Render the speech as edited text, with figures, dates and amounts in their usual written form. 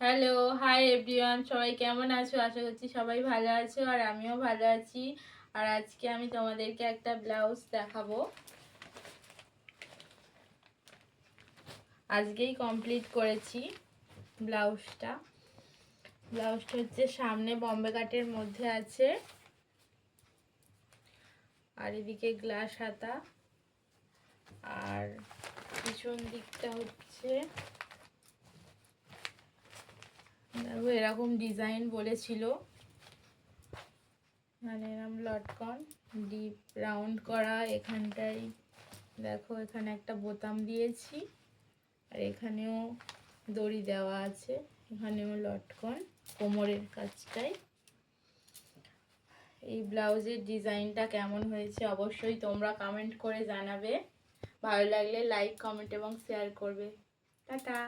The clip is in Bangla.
হ্যালো, হাই এভরিওয়ান, সবাই কেমন আছো? আশা করছি সবাই ভালো আছো আর আমিও ভালো আছি। আর আজকে আমি তোমাদেরকে একটা ব্লাউজ দেখাবো। আজকেই কমপ্লিট করেছি ব্লাউজটা। ব্লাউজটা হচ্ছে সামনে বম্বে কাটের মধ্যে আছে, আর এদিকে গ্লাস হাতা, আর পিছন দিকটা হচ্ছে দেখো এরকম ডিজাইন বলেছিল, মানে এরকম লটকন ডিপ রাউন্ড করা। এখানটায় দেখো এখানে একটা বোতাম দিয়েছি, আর এখানেও দড়ি দেওয়া আছে, এখানেও লটকন কোমরের কাজটাই। এই ব্লাউজের ডিজাইনটা কেমন হয়েছে অবশ্যই তোমরা কমেন্ট করে জানাবে। ভালো লাগলে লাইক, কমেন্ট এবং শেয়ার করবে। টাটা।